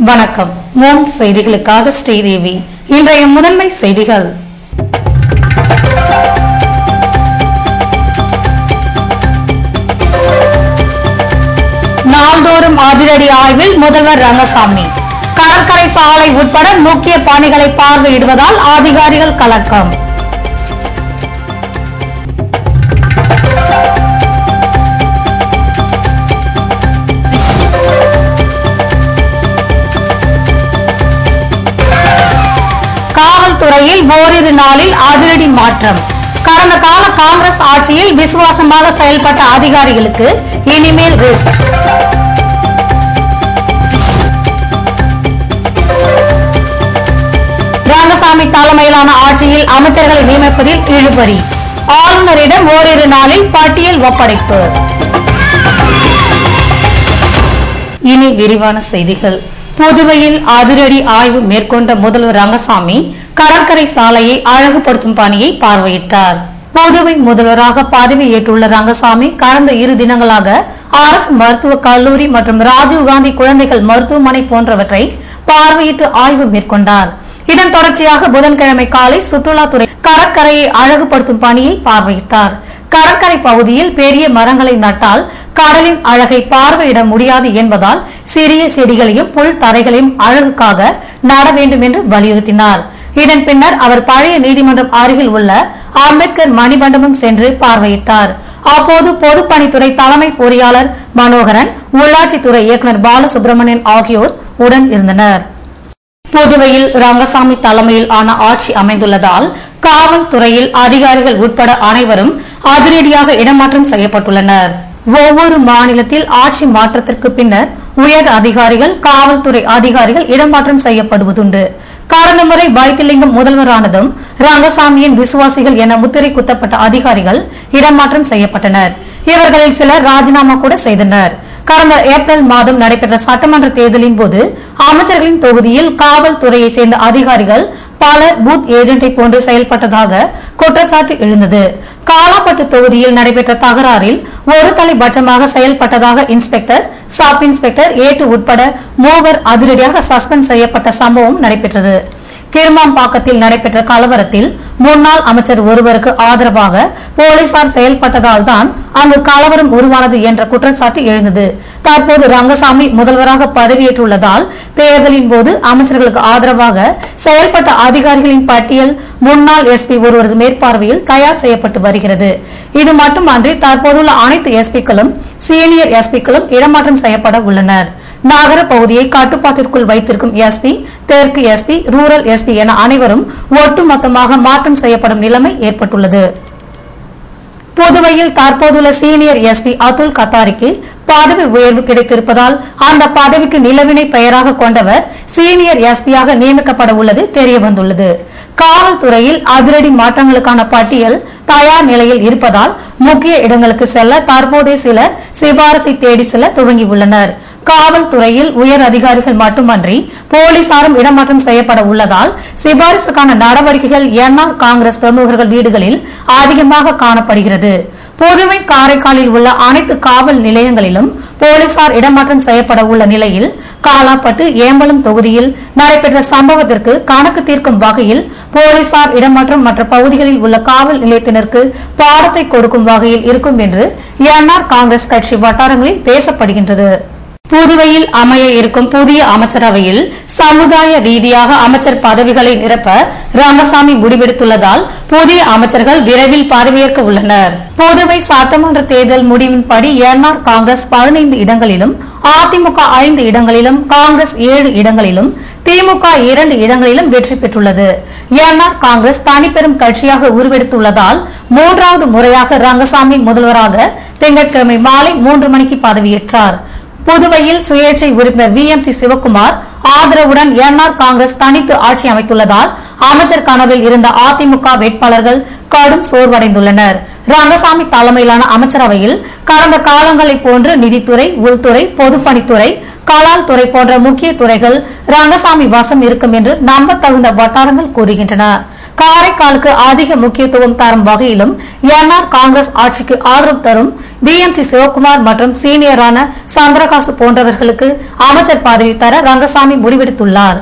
வணக்கம். மோன் செய்திகளுக்காக ஸ்ரீதேவி. இன்றைய முதன்மை செய்திகள். நாள்தோறும் அதிரடி ஆய்வில் முதல்வர் ரங்கசாமி. கடற்கரை சாலை உட்பட முக்கிய பணிகளை பார்வையிடுவதால் அதிகாரிகள் கலக்கம். காவல்துறையில் ஓரிரு நாளில் அதிரடி மாற்றம். கடந்த கால காங்கிரஸ் ஆட்சியில் விசுவாசமாக செயல்பட்ட அதிகாரிகளுக்கு இனிமேல் ரெஸ்ட். ரங்கசாமி தலைமையிலான ஆட்சியில் அமைச்சர்களை நியமிப்பதில் இழுபறி. ஆளுநரிடம் ஓரிரு நாளில் பட்டியல் ஒப்படைப்பு. இனி விரிவான செய்திகள். புதுவையில் அதிரடி ஆய்வு மேற்கொண்ட முதல்வர் ரங்கசாமி கடற்கரை சாலையை அழகுபடுத்தும் பணியை பார்வையிட்டார். புதுவை முதல்வராக பதவியேற்றுள்ள ரங்கசாமி கடந்த 2 தினங்களாக அரசு மருத்துவக் கல்லூரி மற்றும் ராஜீவ்காந்தி குழந்தைகள் மருத்துவமனை போன்றவற்றை பார்வையிட்டு ஆய்வு மேற்கொண்டார். இதன் தொடர்ச்சியாக புதன்கிழமை காலை சுற்றுலாத்துறை கடற்கரையை அழகுபடுத்தும் பணியை பார்வையிட்டார். கடற்கரை பகுதியில் பெரிய மரங்களை நட்டால் கடலின் அழகை பார்வையிட முடியாது என்பதால் சிறிய செடிகளையும் புல் தரைகளையும் அழகுக்காக நட வேண்டும் என்று வலியுறுத்தினார். இதன் பின்னர் அவர் பழைய நீதிமன்றம் அருகில் உள்ள அம்பேத்கர் மணிமண்டபம் சென்று பார்வையிட்டார். அப்போது பொதுப்பணித்துறை தலைமை பொறியாளர் மனோகரன், உள்ளாட்சித்துறை இயக்குநர் பாலசுப்ரமணியன் ஆகியோர் உடன் இருந்தனர். புதுவையில் ரங்கசாமி தலைமையில் ஆன ஆட்சி அமைந்துள்ளதால் காவல்துறையில் அதிகாரிகள் உட்பட அனைவரும் அதிரடியாக இடமாற்றம் செய்யப்பட்டுள்ளனர். ஒவ்வொரு மாநிலத்தில் ஆட்சி மாற்றத்திற்கு பின்னர் உயர் அதிகாரிகள், காவல்துறை அதிகாரிகள் இடமாற்றம் செய்யப்படுவதுண்டு. கடந்த முறை வைத்திலிங்கம் முதல்வரானதும் ரங்கசாமியின் விசுவாசிகள் என முத்திரை குத்தப்பட்ட அதிகாரிகள் இடமாற்றம் செய்யப்பட்டனர். இவர்களில் சிலர் ராஜினாமா கூட செய்தனர். கடந்த ஏப்ரல் மாதம் நடைபெற்ற சட்டமன்ற தேர்தலின் போது அமைச்சர்களின் தொகுதியில் காவல்துறையை சேர்ந்த அதிகாரிகள் பலர் பூத் ஏஜென்டை போன்று செயல்பட்டதாக குற்றச்சாட்டு எழுந்தது. காலாப்பட்டு தொகுதியில் நடைபெற்ற தகராறில் ஒரு தலைபட்சமாக செயல்பட்டதாக இன்ஸ்பெக்டர், சப் இன்ஸ்பெக்டர், ஏட்டு உட்பட 3 அதிரடியாக சஸ்பெண்ட் செய்யப்பட்ட சம்பவம் நடைபெற்றது. கிருமாம்பாக்கத்தில் நடைபெற்ற கலவரத்தில் முன்னாள் அமைச்சர் ஒருவருக்கு ஆதரவாக போலீசார் செயல்பட்டதால் தான் அங்கு கலவரம் உருவானது என்ற குற்றச்சாட்டு எழுந்தது. தற்போது ரங்கசாமி முதல்வராக பதவியேற்றுள்ளதால் தேர்தலின் போது அமைச்சர்களுக்கு ஆதரவாக செயல்பட்ட அதிகாரிகளின் பட்டியல் முன்னாள் எஸ்பி ஒருவரது மேற்பார்வையில் தயார் செய்யப்பட்டு வருகிறது. இது மட்டுமன்றி தற்போதுள்ள அனைத்து எஸ்பிக்களும் சீனியர் எஸ்பிக்களும் இடமாற்றம் செய்யப்பட உள்ளனர். நகர பகுதியை கட்டுப்பாட்டிற்குள் வைத்திருக்கும் எஸ்பி, தெற்கு எஸ்பி, ரூரல் எஸ்பி என அனைவரும் ஒட்டுமொத்தமாக மாற்றம் செய்யப்படும் நிலைமை ஏற்பட்டுள்ளது. புதுவையில் தற்போதுள்ள சீனியர் எஸ்பி அதுல் கத்தாரிக்கு பதவி உயர்வு கிடைத்திருப்பதால் அந்த பதவிக்கு நிலவினை பெயராக கொண்டவர் சீனியர் எஸ்பியாக நியமிக்கப்பட உள்ளது தெரியவந்துள்ளது. காவல்துறையில் அதிரடி மாற்றங்களுக்கான பட்டியல் தயார் நிலையில் இருப்பதால் முக்கிய இடங்களுக்கு செல்ல தற்போதே சிலர் சிபாரிசை தேடி செல்ல துவங்கியுள்ளனர். காவல்துறையில் உயர் அதிகாரிகள் மட்டுமன்றி போலீசாரும் இடமாற்றம் செய்யப்பட உள்ளதால் சிபாரிசுக்கான நடவடிக்கைகள் என்ஆர் காங்கிரஸ் பிரமுகர்கள் வீடுகளில் அதிகமாக காணப்படுகிறது. புதுவை, காரைக்காலில் உள்ள அனைத்து காவல் நிலையங்களிலும் போலீசார் இடமாற்றம் செய்யப்பட உள்ள நிலையில் காலாப்பட்டு, ஏம்பலம் தொகுதியில் நடைபெற்ற சம்பவத்திற்கு கணக்கு தீர்க்கும் வகையில் போலீசார் இடமாற்றம் மற்ற பகுதிகளில் உள்ள காவல் நிலையத்தினருக்கு பாடத்தை கொடுக்கும் வகையில் இருக்கும் என்று என்ஆர் காங்கிரஸ் கட்சி வட்டாரங்களில் பேசப்படுகின்றது. புதுவையில் அமைய இருக்கும் புதிய அமைச்சரவையில் சமுதாய ரீதியாக அமைச்சர் பதவிகளை நிரப்ப ரங்கசாமி முடிவெடுத்துள்ளதால் புதிய அமைச்சர்கள் விரைவில் பதவியேற்க உள்ளனர். புதுவை சட்டமன்ற தேர்தல் முடிவின்படி என்ஆர் காங்கிரஸ் 15 இடங்களிலும், அதிமுக 5 இடங்களிலும், காங்கிரஸ் 7 இடங்களிலும், திமுக 2 இடங்களிலும் வெற்றி பெற்றுள்ளது. என்ஆர் காங்கிரஸ் தனிப்பெரும் கட்சியாக உருவெடுத்துள்ளதால் 3வது முறையாக ரங்கசாமி முதல்வராக திங்கட்கிழமை மாலை 3 மணிக்கு பதவியேற்றார். புதுவையில் சுயேட்சை உறுப்பினர் VMC சிவக்குமார் ஆதரவுடன் என்ஆர் காங்கிரஸ் தனித்து ஆட்சி அமைத்துள்ளதால் அமைச்சர் கனவில் இருந்த அதிமுக வேட்பாளர்கள் கடும் சோர்வடைந்துள்ளனர். ரங்கசாமி தலைமையிலான அமைச்சரவையில் கடந்த காலங்களை போன்று நிதித்துறை, உள்துறை, பொதுப்பணித்துறை, கலால் துறை போன்ற முக்கிய துறைகள் ரங்கசாமி வசம் இருக்கும் என்று நம்பத்தகுந்த வட்டாரங்கள் கூறுகின்றன. காரைக்காலுக்கு அதிக முக்கியத்துவம் தரும் வகையிலும் என்ஆர் காங்கிரஸ் ஆட்சிக்கு ஆதரவு தரும் பிஎம்சி சிவகுமார் மற்றும் சீனியரான சந்திரகாசு போன்றவர்களுக்கு அமைச்சர் பதவி தர ரங்கசாமி முடிவெடுத்துள்ளார்.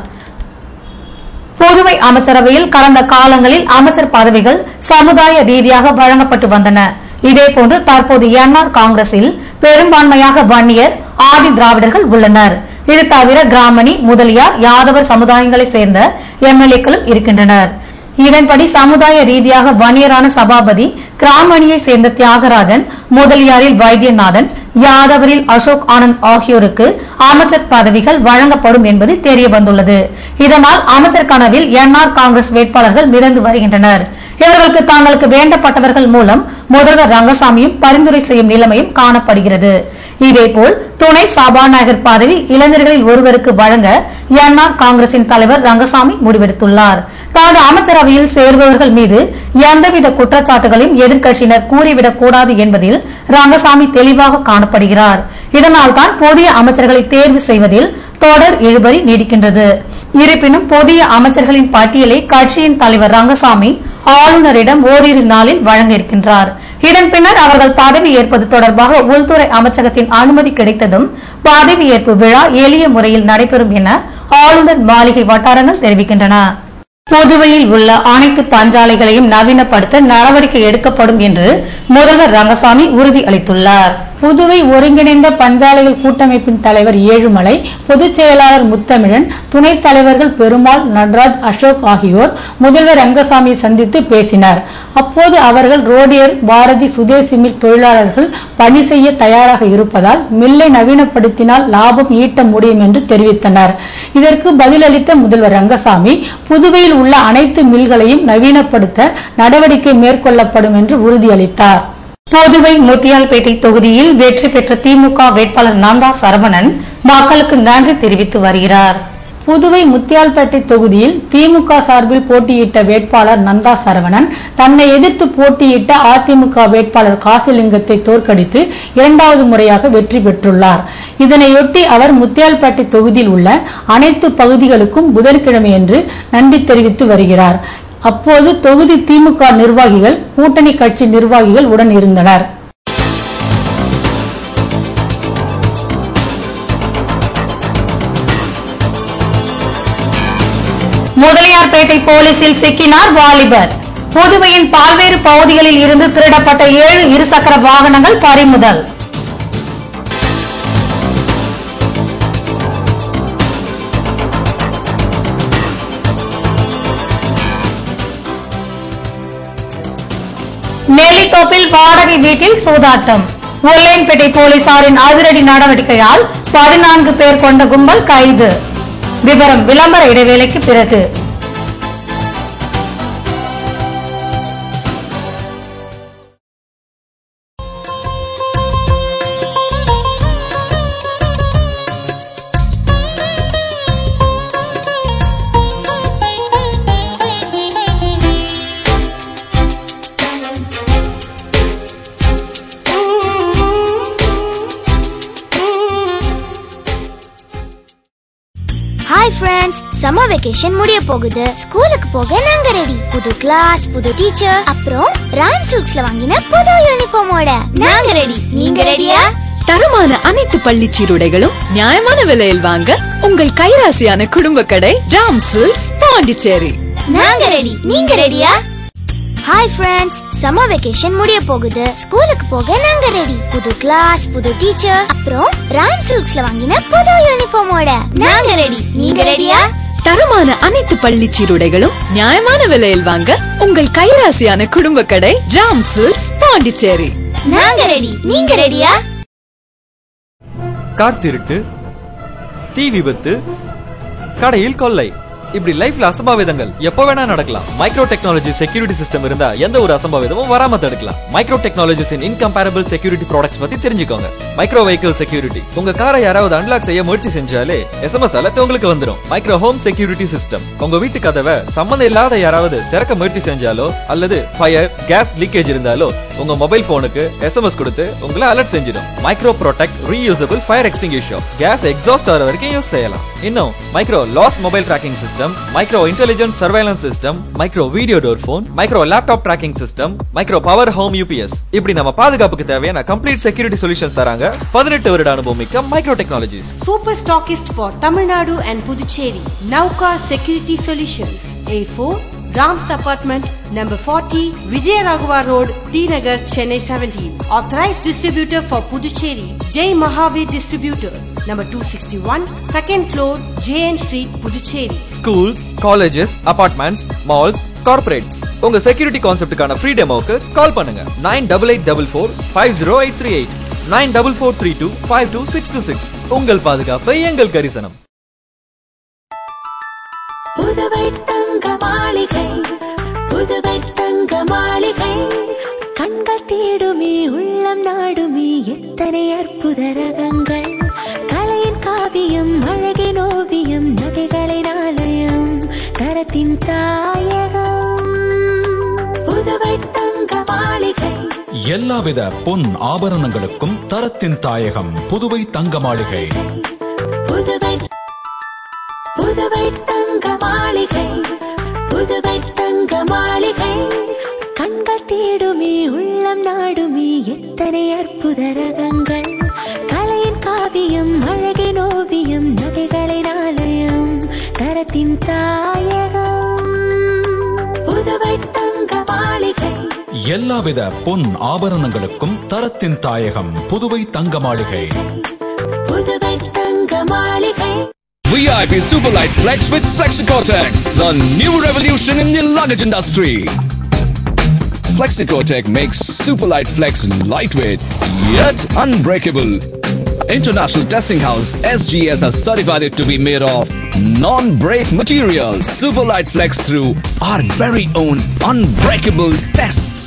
புதுவை அமைச்சரவையில் கடந்த காலங்களில் அமைச்சர் பதவிகள் சமுதாய ரீதியாக வழங்கப்பட்டு வந்தன. இதேபோன்று தற்போது என்ஆர் காங்கிரஸில் பெரும்பான்மையாக வன்னியர், ஆதி திராவிடர்கள் உள்ளனர். இது தவிர கிராமணி, முதலியார், யாதவர் சமுதாயங்களை சேர்ந்த எம்எல்ஏக்களும் இருக்கின்றனர். இதன்படி சமுதாய ரீதியாக வன்னியரான சபாபதி, கிராமணியை சேர்ந்த தியாகராஜன், முதலியாரில் வைத்தியநாதன், யாதவரில் அசோக் ஆனந்த் ஆகியோருக்கு அமைச்சர் பதவிகள் வழங்கப்படும் என்பது தெரிய வந்துள்ளது. இதனால் அமைச்சர் கனவில் என்ஆர் காங்கிரஸ் வேட்பாளர்கள் மிதந்து வருகின்றனர். இவர்களுக்கு தாங்களுக்கு வேண்டப்பட்டவர்கள் மூலம் முதல்வர் ரங்கசாமியும் பரிந்துரை செய்யும் நிலைமையும் காணப்படுகிறது. இதேபோல் துணை சபாநாயகர் பதவி இளைஞர்களில் ஒருவருக்கு வழங்க என்ஆர் காங்கிரசின் தலைவர் ரங்கசாமி முடிவெடுத்துள்ளார். தனது அமைச்சரவையில் சேர்பவர்கள் மீது எந்தவித குற்றச்சாட்டுகளையும் எதிர்க்கட்சியினர் கூறிவிடக் கூடாது என்பதில் ரங்கசாமி தெளிவாக காணப்படுகிறார். இதனால் தான் புதிய அமைச்சர்களை தேர்வு செய்வதில் தொடர் இழுபறி நீடிக்கின்றது. இருப்பினும் புதிய அமைச்சர்களின் பட்டியலை கட்சியின் தலைவர் ரங்கசாமி ஆளுநரிடம் ஓரிரு நாளில் வழங்க இருக்கின்றார். இதன் பின்னர் அவர்கள் பதவி ஏற்பது தொடர்பாக உள்துறை அமைச்சகத்தின் அனுமதி கிடைத்ததும் பதவியேற்பு விழா எளிய முறையில் நடைபெறும் என ஆளுநர் மாளிகை வட்டாரங்கள் தெரிவிக்கின்றன. புதுவையில் உள்ள அனைத்து பஞ்சாலைகளையும் நவீனப்படுத்த நடவடிக்கை எடுக்கப்படும் என்று முதல்வர் ரங்கசாமி உறுதி அளித்துள்ளார். புதுவை ஒருங்கிணைந்த பஞ்சாலைகள் கூட்டமைப்பின் தலைவர் ஏழுமலை, பொதுச் செயலாளர் முத்தமிழன், துணைத் தலைவர்கள் பெருமாள், நடராஜ், அசோக் ஆகியோர் முதல்வர் ரங்கசாமியை சந்தித்து பேசினர். அப்போது அவர்கள் ரோடியர், பாரதி, சுதேசி மில் தொழிலாளர்கள் பணி செய்ய தயாராக இருப்பதால் மில்லை நவீனப்படுத்தினால் லாபம் ஈட்ட முடியும் என்று தெரிவித்தனர். இதற்கு பதிலளித்த முதல்வர் ரங்கசாமி புதுவையில் உள்ள அனைத்து மில்களையும் நவீனப்படுத்த நடவடிக்கை மேற்கொள்ளப்படும் என்று உறுதியளித்தார். புதுவை முத்தியால்பேட்டை தொகுதியில் வெற்றி பெற்ற திமுக வேட்பாளர் நந்தா சரவணன் மக்களுக்கு நன்றி தெரிவித்து வருகிறார். புதுவை முத்தியால்பேட்டை தொகுதியில் திமுக சார்பில் போட்டியிட்ட வேட்பாளர் நந்தா சரவணன் தன்னை எதிர்த்து போட்டியிட்ட அதிமுக வேட்பாளர் காசிலிங்கத்தை தோற்கடித்து இரண்டாவது முறையாக வெற்றி பெற்றுள்ளார். இதனையொட்டி அவர் முத்தியால்பேட்டை தொகுதியில் உள்ள அனைத்து பகுதிகளுக்கும் புதன்கிழமையன்று நன்றி தெரிவித்து வருகிறார். அப்போது தொகுதி திமுக நிர்வாகிகள், கூட்டணி கட்சி நிர்வாகிகள் உடன் இருந்தனர். முதலியார்பேட்டை போலீசில் சிக்கினார் வாலிபர். புதுவையின் பல்வேறு பகுதிகளில் இருந்து திருடப்பட்ட 7 இருசக்கர வாகனங்கள் பறிமுதல். நெல்லித்தோப்பில் வாடகை வீட்டில் சூதாட்டம். உருளையன்பேட்டை போலீசாரின் அதிரடி நடவடிக்கையால் 14 பேர் கொண்ட கும்பல் கைது. விவரம் விளம்பர இடைவேளைக்கு பிறகு. Hi friends, summer vacation முடிய போகுது. ஸ்கூலுக்கு போக நாங்க ரெடி. புது கிளாஸ், புது டீச்சர், அப்புறம் ராம் சில்க்ஸ்ல வாங்கின புது யூனிஃபார்மோட நாங்க ரெடி. நீங்க ரெடியா? தரமான அனைத்து பள்ளி சீருடைகளும் நியாயமான விலையில் வாங்க உங்கள் கைராசியான குடும்ப கடை ராம் சில்க்ஸ் பாண்டிச்சேரி. நாங்க ரெடி. நீங்க ரெடியா? ஹாய் ஃப்ரெண்ட்ஸ், சம்மர் வெக்கேஷன் முடிய போகுது. ஸ்கூலுக்கு போக நாங்க ரெடி. புது கிளாஸ், புது டீச்சர், அப்புறம் ராம் சில்க்ஸ்ல வாங்கின புது யூனிஃபார்மோட நாங்க ரெடி. நீங்க ரெடியா? தரமான அனைத்து பள்ளி சீருடைகளும் நியாயமான விலையில் வாங்க உங்கள் கைராசியான குடும்ப கடை ராம் சில்க்ஸ் பாண்டிச்சேரி. நாங்க ரெடி. நீங்க ரெடியா? கார் திருட்டு, தீ விபத்து, கடையில் கொள்ளை, இப்படி லைஃப்ல அசம்பாவிதங்கள் எப்ப வேணா நடக்கலாம். மைக்ரோ டெக்னாலஜி செக்யூரிட்டி சிஸ்டம் இருந்தா எந்த ஒரு அசம்பாவிதமும் வராம தடுக்கலாம். மைக்ரோ டெக்னாலஜிஸின் இன்கம்பேரபிள் செக்யூரிட்டி ப்ராடக்ட்ஸ் பத்தி தெரிஞ்சுக்கோங்க. மைக்ரோ வெஹிக்கிள் செக்யூரிட்டி, உங்க காரை யாராவது அன்லாக் செய்ய முயற்சி செஞ்சாலே SMS அலர்ட் உங்களுக்கு வந்துடும். மைக்ரோ ஹோம் செக்யூரிட்டி சிஸ்டம், உங்க வீட்டு கதவை சம்பந்தம் இல்லாத யாராவது திறக்க முயற்சி செஞ்சாலோ அல்லது ஃபயர், கேஸ் லீக்கேஜ் இருந்தாலோ உங்க மொபைல் போனுக்கு SMS கொடுத்து உங்களை அலர்ட் செஞ்சிடும். Micro protect reusable fire extinguisher, gas exhaust ஆகிற வரைக்கும் யூஸ் செய்யலாம். இன்னும் micro lost mobile tracking system, system, micro intelligent surveillance system, micro video door phone, micro laptop tracking system, micro power home UPS இப்படி நம்ம பாதுகாப்புக்கு தேவையான complete security solutions தராங்க 18 வருட அனுபவம் மிக்க micro technologies. Super stockist for Tamil Nadu and Puducherry. Nauka Security Solutions. A4 Rams Apartment, number 40, Vijay Raghava Road, T Nagar, Chennai 17. Authorized distributor for Puducherry, Jai Mahavir Distributor, number 261, second floor, JN Street, Puducherry. Schools, colleges, apartments, malls, corporates. உங்க security கான்செப்டுக்கான free டெமோக்கு கால் பண்ணுங்க 9884450838 9443252626. உங்கள் பாதுகாப்பு எங்கள் கரிசனம். புதுவை தங்க மாளிகை, புதுவை தங்க மாளிகை, கண்கள் தேடுமே உள்ளம் நாடுமே எத்தனை அற்புத ரகங்கள், கலையின் காவியம் அழகின் ஓவியம் நகைகளின் ஆலயம் தரத்தின் தாயகம் புதுவை தங்க மாளிகை. எல்லாவித பொன் ஆபரணங்களுக்கும் தரத்தின் தாயகம் புதுவை தங்க மாளிகை. புதுவை புதுவை தங்க மாளிகை, புதுவை தங்க மாளிகை, கண்கள் தேடுமே உள்ளம் நாடுமே எத்தனை அற்புத ரகங்கள், கலையின் காவியம் அழகின் ஓவியம் நகைகளின் ஆலயம் தரத்தின் தாயகம் புதுவை தங்க மாளிகை. எல்லாவித பொன் ஆபரணங்களுக்கும் தரத்தின் தாயகம் புதுவை தங்க மாளிகை. புதுவை தங்க மாளிகை. VIP Superlight Flex with Flexicotec, the new revolution in the luggage industry. Flexicotec makes Superlight Flex lightweight yet unbreakable. International testing house SGS has certified it to be made of non-break materials. Superlight Flex through our very own unbreakable tests.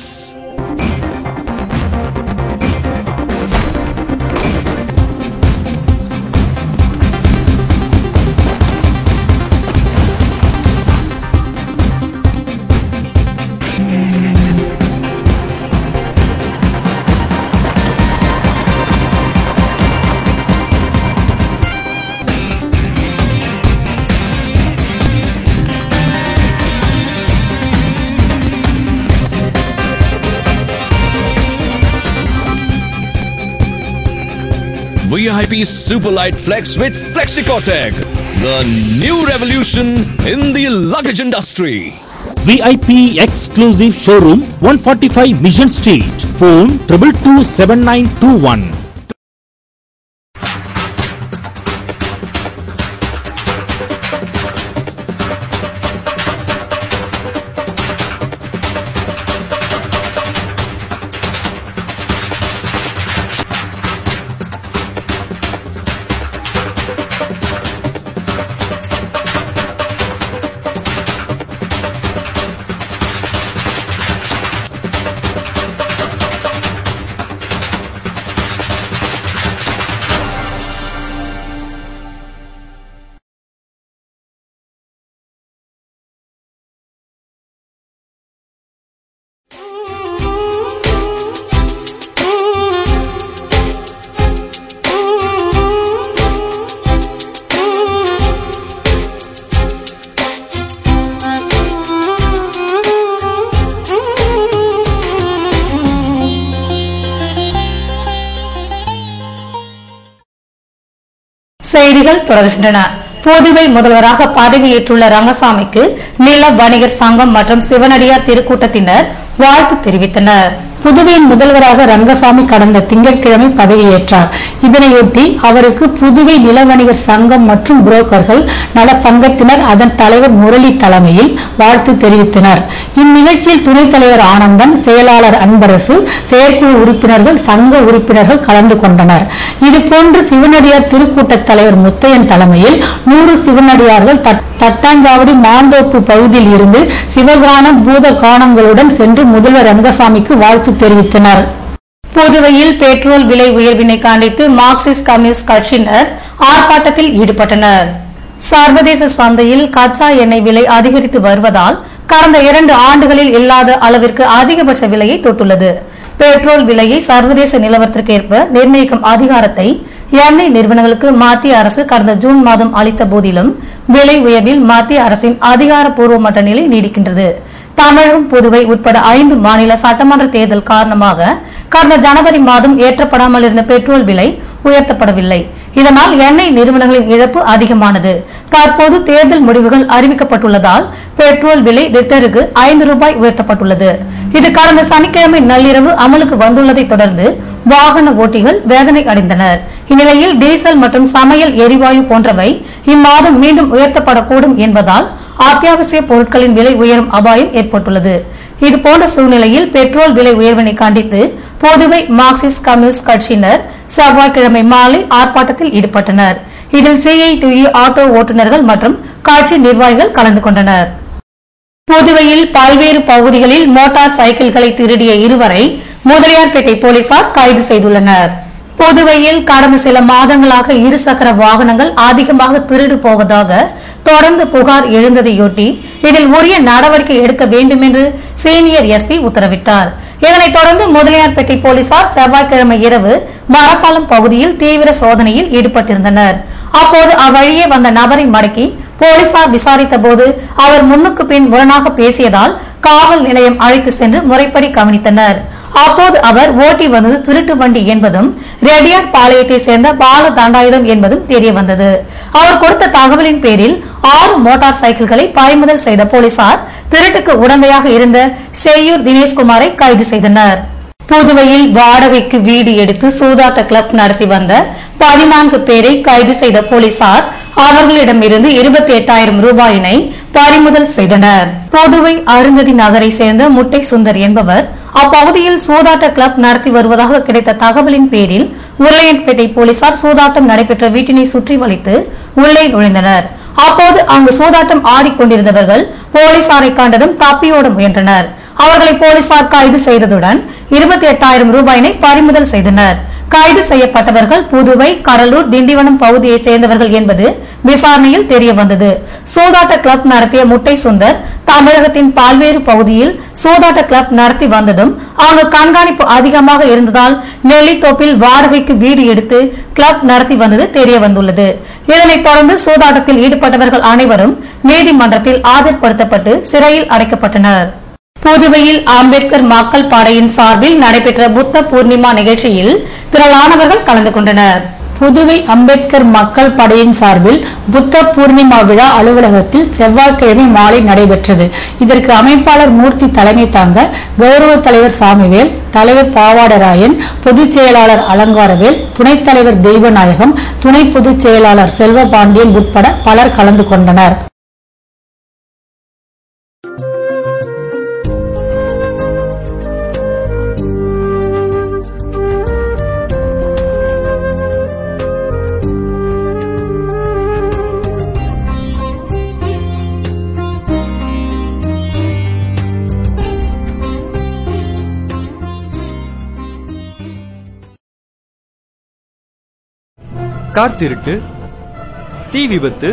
VIP Superlight Flex with Flexicotec, the new revolution in the luggage industry. VIP exclusive showroom 145 Mission Street. Phone 222921. செய்திகள் தொடர்கின்றன. புதுவை முதல்வராக பதவியேற்றுள்ள ரங்கசாமிக்கு நில வணிகர் சங்கம் மற்றும் சிவனடியார் திருக்கூட்டத்தினர் வாழ்த்து தெரிவித்தனர். புதுவையின் முதல்வராக ரங்கசாமி கடந்த திங்கட்கிழமை பதவியேற்றார். இதனையொட்டி அவருக்கு புதுவை நில வணிகர் சங்கம் மற்றும் புரோக்கர்கள் நல சங்கத்தினர் அதன் தலைவர் முரளி தலைமையில் வாழ்த்து தெரிவித்தனர். இந்நிகழ்ச்சியில் துணைத் தலைவர் ஆனந்தன், செயலாளர் அன்பரசு, செயற்குழு உறுப்பினர்கள், சங்க உறுப்பினர்கள் கலந்து கொண்டனர். இதுபோன்று சிவனடியார் திருக்கூட்ட தலைவர் முத்தையன் தலைமையில் 100 சிவனடியார்கள் தட்டாஞ்சாவடி மாந்தோப்பு பகுதியில் இருந்து சிவகானம் பூத கானங்களுடன் சென்று முதல்வர் ரங்கசாமிக்கு வாழ்த்து தெரிவித்தனர். புதுவையில் பெட்ரோல் விலை உயர்வினை கண்டித்து மார்க்சிஸ்ட் கம்யூனிஸ்ட் கட்சியினர் ஆர்ப்பாட்டத்தில் ஈடுபட்டனர். சர்வதேச சந்தையில் கச்சா எண்ணெய் விலை அதிகரித்து வருவதால் கடந்த 2 ஆண்டுகளில் இல்லாத அளவிற்கு அதிகபட்ச விலையை தொட்டுள்ளது. பெட்ரோல் விலையை சர்வதேச நிலவரத்திற்கு ஏற்ப நிர்ணயிக்கும் அதிகாரத்தை எண்ணெய் நிறுவனங்களுக்கு மத்திய அரசு கடந்த ஜூன் மாதம் அளித்த போதிலும் விலை உயர்வில் மத்திய அரசின் அதிகாரப்பூர்வமற்ற நிலை நீடிக்கின்றது. தமிழகம், புதுவை உட்பட 5 மாநில சட்டமன்ற தேர்தல் காரணமாக கடந்த ஜனவரி மாதம் ஏற்றப்படாமல் இருந்த பெட்ரோல் விலை உயர்த்தப்படவில்லை. இதனால் எண்ணெய் நிறுவனங்களின் இழப்பு அதிகமானது. தற்போது தேர்தல் முடிவுகள் அறிவிக்கப்பட்டுள்ளதால் பெட்ரோல் விலை லிட்டருக்கு 5 ரூபாய் உயர்த்தப்பட்டுள்ளது. இது கடந்த சனிக்கிழமை நள்ளிரவு அமலுக்கு வந்துள்ளதை தொடர்ந்து வாகன ஓட்டிகள் வேதனை அடைந்தனர். இந்நிலையில் டீசல் மற்றும் சமையல் எரிவாயு போன்றவை இம்மாதம் மீண்டும் உயர்த்தப்படக்கூடும் என்பதால் அத்தியாவசிய பொருட்களின் விலை உயரும் அபாயம் ஏற்பட்டுள்ளது. இதுபோன்ற சூழ்நிலையில் பெட்ரோல் விலை உயர்வினை கண்டித்து புதுவை மார்க்சிஸ்ட் கம்யூனிஸ்ட் கட்சியினர் செவ்வாய்க்கிழமை மாலை ஆர்ப்பாட்டத்தில் ஈடுபட்டனர். இதில் CITU ஆட்டோ ஓட்டுநர்கள் மற்றும் கட்சி நிர்வாகிகள் கலந்து கொண்டனர். புதுவையில் பல்வேறு பகுதிகளில் மோட்டார் சைக்கிள்களை திருடிய 2வரை முதலியார்பேட்டை போலீசார் கைது செய்துள்ளனர். புதுவையில் கடந்த சில மாதங்களாக இருசக்கர வாகனங்கள் அதிகமாக திருடு போவதாக தொடர்ந்து புகார் எழுந்ததையொட்டி இதில் உரிய நடவடிக்கை எடுக்க வேண்டும் என்று சீனியர் SP உத்தரவிட்டார். இதனைத் தொடர்ந்து முதலியார்பேட்டை போலீசார் செவ்வாய்க்கிழமை இரவு மரப்பாலம் பகுதியில் தீவிர சோதனையில் ஈடுபட்டிருந்தனர். அப்போது அவ்வழியே வந்த நபரை மடக்கி போலீசார் விசாரித்த போது அவர் முன்னுக்கு பின் முரணாக பேசியதால் காவல் நிலையம் அழைத்து சென்று முறைப்படி கவனித்தனர். அப்போது அவர் ஓட்டி வந்தது திருட்டு வண்டி என்பதும் ரெட்டியார் பாளையத்தை சேர்ந்த பால தண்டாயுதம் என்பதும் தெரிய வந்தது. அவர் கொடுத்த தகவலின் பேரில் 6 மோட்டார் சைக்கிள்களை பறிமுதல் செய்த போலீசார் திருட்டுக்கு உடந்தையாக இருந்த செய்யூர் தினேஷ்குமாரை கைது செய்தனர். புதுவையில் வாடகைக்கு வீடு எடுத்து சூதாட்ட கிளப் நடத்தி வந்த 14 பேரை கைது செய்த போலீசார் அவர்களிடமிருந்து 28,000 ரூபாயினை பறிமுதல் செய்தனர். புதுவை அருந்ததி நகரை சேர்ந்த முட்டை சுந்தர் என்பவர் அப்பகுதியில் சூதாட்ட கிளப் நடத்தி வருவதாக கிடைத்த தகவலின் பேரில் உருளையன்பேட்டை போலீசார் சூதாட்டம் நடைபெற்ற வீட்டினை சுற்றி வளைத்து உள்ளே நுழைந்தனர். அப்போது அங்கு சூதாட்டம் ஆடிக்கொண்டிருந்தவர்கள் போலீசாரை கண்டதும் தப்பியோட முயன்றனர். அவர்களை போலீசார் கைது செய்ததுடன் 28,000 ரூபாயினை பறிமுதல் செய்தனர். கைது செய்யப்பட்டவர்கள் புதுவை, கடலூர், திண்டிவனம் பகுதியை சேர்ந்தவர்கள் என்பது விசாரணையில் தெரிய வந்தது. சூதாட்ட கிளப் நடத்திய முட்டை சுந்தர் தமிழகத்தின் பல்வேறு பகுதியில் சூதாட்ட கிளப் நடத்தி வந்ததும் அங்கு கண்காணிப்பு அதிகமாக இருந்ததால் நெல்லித்தோப்பில் வாடகைக்கு வீடு எடுத்து கிளப் நடத்தி வந்தது தெரிய வந்துள்ளது. இதனைத் தொடர்ந்து சூதாட்டத்தில் ஈடுபட்டவர்கள் அனைவரும் நீதிமன்றத்தில் ஆஜர்படுத்தப்பட்டு சிறையில் அடைக்கப்பட்டனர். புதுவையில் அம்பேத்கர் மக்கள் படையின் சார்பில் நடைபெற்ற புத்த பூர்ணிமா நிகழ்ச்சியில் திரளானவர்கள் கலந்து கொண்டனர். புதுவை அம்பேத்கர் மக்கள் படையின் சார்பில் புத்த பூர்ணிமா விழா அலுவலகத்தில் செவ்வாய்க்கிழமை மாலை நடைபெற்றது. இதற்கு அமைப்பாளர் மூர்த்தி தலைமை தாங்க கௌரவ தலைவர் சாமிவேல், தலைவர் பாவாடராயன், பொதுச் செயலாளர் அலங்காரவேல், துணைத் தலைவர் தெய்வநாயகம், துணை பொதுச் செயலாளர் செல்வபாண்டியன் உட்பட பலர் கலந்து கொண்டனர். கார் திருட்டு, தீ விபத்து,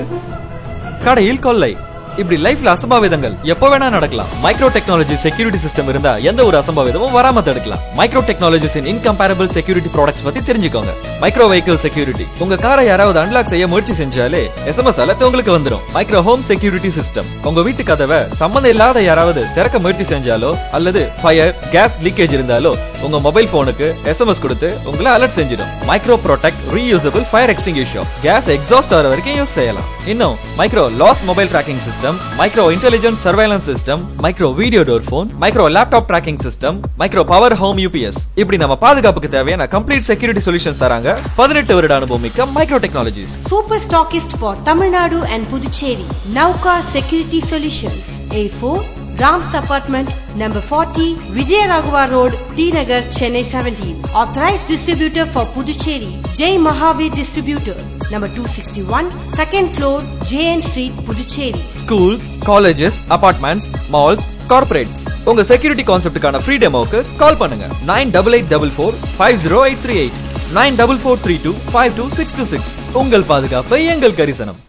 கடையில் கொள்ளை, இப்படி லைஃப்ல அசம்பாவிதங்கள் எப்போ வேணா நடக்கலாம். மைக்ரோ டெக்னாலஜி செக்யூரிட்டி சிஸ்டம் இருந்தா எந்த ஒரு அசம்பாவிதமும் வராம தடுக்கலாம். மைக்ரோ டெக்னாலஜிஸின் இன்கம்பேரபிள் செக்யூரிட்டி ப்ராடக்ட்ஸ் பத்தி தெரிஞ்சுக்கோங்க. மைக்ரோ வெஹிக்கிள் செக்யூரிட்டி, உங்க காரை யாராவது அன்லாக் செய்ய முயற்சி செஞ்சாலே SMS அலர்ட் உங்களுக்கு வந்துடும். மைக்ரோ ஹோம் செக்யூரிட்டி சிஸ்டம், உங்க வீட்டு கதவை சம்பந்தம் இல்லாத யாராவது திறக்க முயற்சி செஞ்சாலோ அல்லது ஃபயர், கேஸ் லீக்கேஜ் இருந்தாலோ உங்க மொபைல் போனுக்கு SMS கொடுத்து உங்களை அலர்ட் செஞ்சிடும். Micro protect reusable fire extinguisher, gas exhaust ஆகிற வரைக்கும் யூஸ் செய்யலாம். இன்னும் micro lost mobile tracking system, micro intelligent surveillance system, micro video door phone, micro laptop tracking system, micro power home UPS, இப்படி நம்ம பாதுகாப்புக்கு தேவையான கம்ப்ளீட் செக்யூரிட்டி சொல்யூஷன்ஸ் தராங்க 18 வருட அனுபவம் மிக்க micro technologies. Super stockist for Tamil Nadu and Puducherry, Nauka Security Solutions, A4 Rams Apartment, number 40, Vijayaraghavar Road, T Nagar, Chennai 17. Authorized distributor for Puducherry, Jai Mahavir Distributor, number 261, second floor, JN Street, Puducherry. Schools, colleges, apartments, malls, corporates. உங்க security கான்செப்டுக்கான free டெமோக்கு கால் பண்ணுங்க 9884450838 9443252626. உங்கள் பாதுகாப்பு எங்கள் கரிசனம்.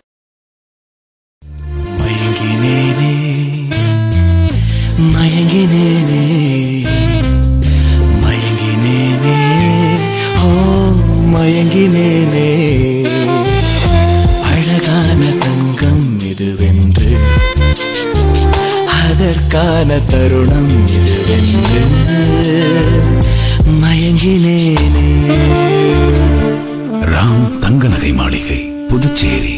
மயங்கினேனே மயங்கினேனே அழகான தங்கம் இதுவென்று அதற்கான தருணம் இதுவென்று மயங்கினேனே. ராம் தங்க நகை மாளிகை, புதுச்சேரி.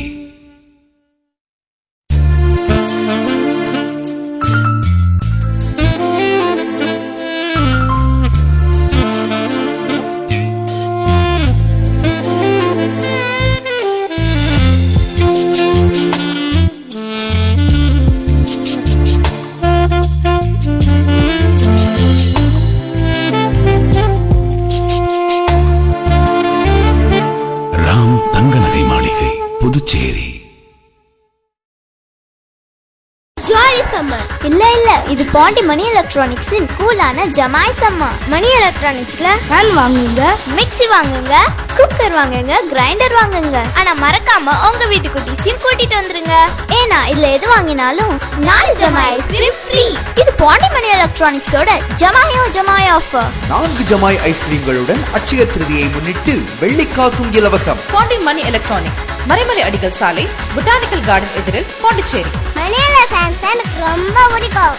புதுச்சேரி. இல்ல இது பாண்டி மணி எலக்ட்ரானிக்ஸின் கூலான ஜமாய் சம்மா. மணி எலக்ட்ரானிக்ஸ்ல ஃபேன் வாங்குங்க, மிக்ஸி வாங்குங்க, குக்கர் வாங்குங்க, கிரைண்டர் வாங்குங்க. ஆனா மறக்காம உங்க வீட்டு குட்டீஸையும் கூட்டிட்டு வந்துருங்க. ஏன்னா இதுல எது வாங்கினாலும் 4 ஜமாய் ஐஸ்கிரீம் ஃப்ரீ. இது பாண்டி மணி எலக்ட்ரானிக்ஸோட ஜமாய் ஆஃபர். 4 ஜமாய் ஐஸ்கிரீம்களுடன் அட்சய திருதியை முன்னிட்டு வெள்ளிக்காசும் இலவசம். பாண்டி மணி எலக்ட்ரானிக்ஸ், மறைமலை அடிகள் சாலை, பொட்டானிக்கல் கார்டன் எதிரில், பாண்டிச்சேரி. ரொம்ப பிடிக்கும்.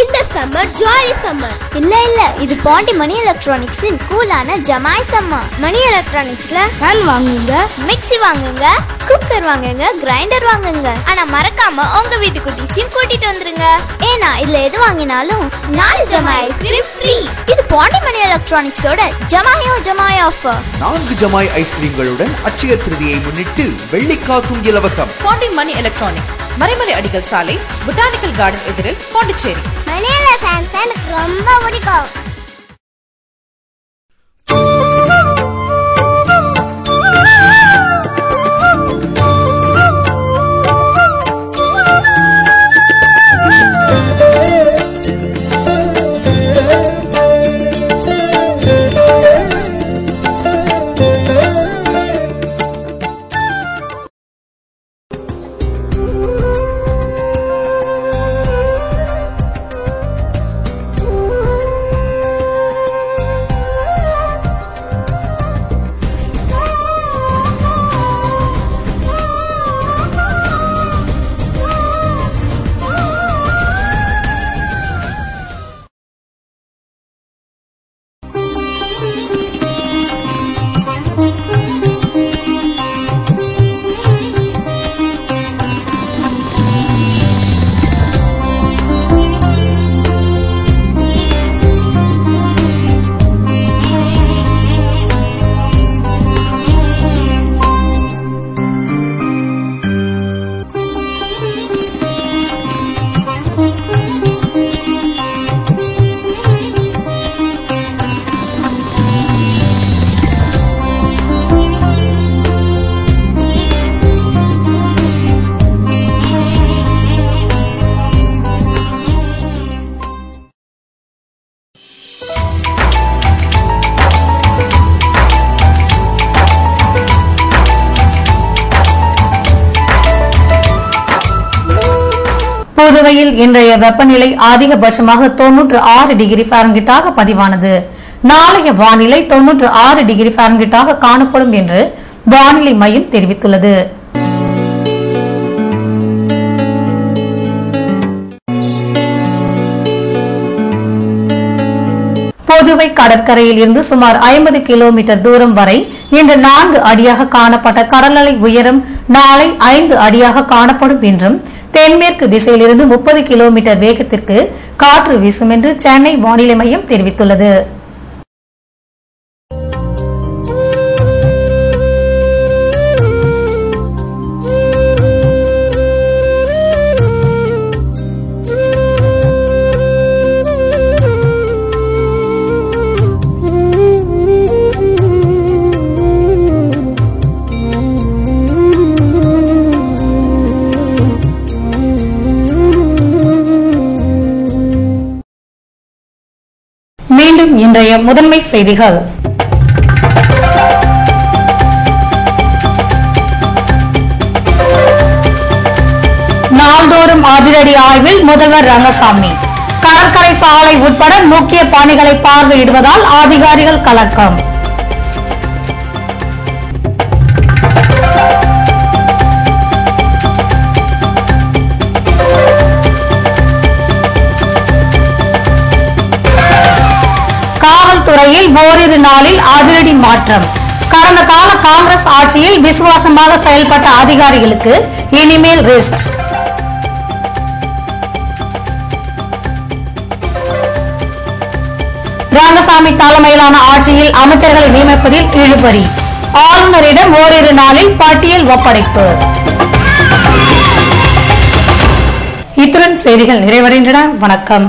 இந்த சம்மர் ஜாலி சம்மர். இல்ல இது பாண்டி மணி எலக்ட்ரானிக்ஸின் கூலான ஜமாய் சம்மா. மணி எலக்ட்ரானிக்ஸ்ல ஃபேன் வாங்குங்க, மிக்ஸி வாங்குங்க, குக்கர் வாங்குங்க, கிரைண்டர் வாங்குங்க. ஆனா மறக்காம உங்க வீட்டு குட்டீஸையும் கூட்டிட்டு வந்துருங்க. ஏன்னா இதுல எது வாங்கினாலும் 4 ஜமாய் ஐஸ்கிரீம் ஃப்ரீ. இது பாண்டி மணி எலக்ட்ரானிக்ஸோட ஜமாய் ஆஃபர். 4 ஜமாய் ஐஸ்கிரீம்களுடன் அட்சய திருதியை முன்னிட்டு வெள்ளிக்காசும் இலவசம். பாண்டி மணி எலக்ட்ரானிக்ஸ், மறைமலை அடிகள் சாலை, பொட்டானிக்கல் கார்டன் எதிரில், பாண்டிச்சேரி. ரொம்ப பிடிக்கும். புதுவையில் இன்றைய வெப்பநிலை அதிகபட்சமாக 96 டிகிரி ஃபாரன்ஹீட்டாக பதிவானது. நாளைய வானிலை 96 டிகிரி ஃபாரன்ஹீட்டாக காணப்படும் என்று வானிலை மையம் தெரிவித்துள்ளது. புதுவை கடற்கரையில் இருந்து சுமார் 50 கிலோமீட்டர் தூரம் வரை இன்று 4 அடியாக காணப்பட்ட கடல் அலை உயரம் நாளை 5 அடியாக காணப்படும் என்றும், தென்மேற்கு திசையிலிருந்து 30 கிலோமீட்டர் வேகத்திற்கு காற்று வீசும் என்று சென்னை வானிலை மையம் தெரிவித்துள்ளது. மீண்டும் இன்றைய முதன்மை செய்திகள். நாள்தோறும் அதிரடி ஆய்வில் முதல்வர் ரங்கசாமி. கடற்கரை சாலை உட்பட முக்கிய பணிகளை பார்வையிடுவதால் அதிகாரிகள் கலக்கம். காவல்துறையில் ஓரிரு நாளில் அதிரடி மாற்றம். கடந்த கால காங்கிரஸ் ஆட்சியில் விசுவாசமாக செயல்பட்ட அதிகாரிகளுக்கு இனிமேல் ரெஸ்ட். ரங்கசாமி தலைமையிலான ஆட்சியில் அமைச்சர்களை நியமிப்பதில் இழுபறி. ஆளுநரிடம் ஓரிரு நாளில் பட்டியல் ஒப்படைப்பு. இத்துடன் செய்திகள் நிறைவடைந்தன. வணக்கம்.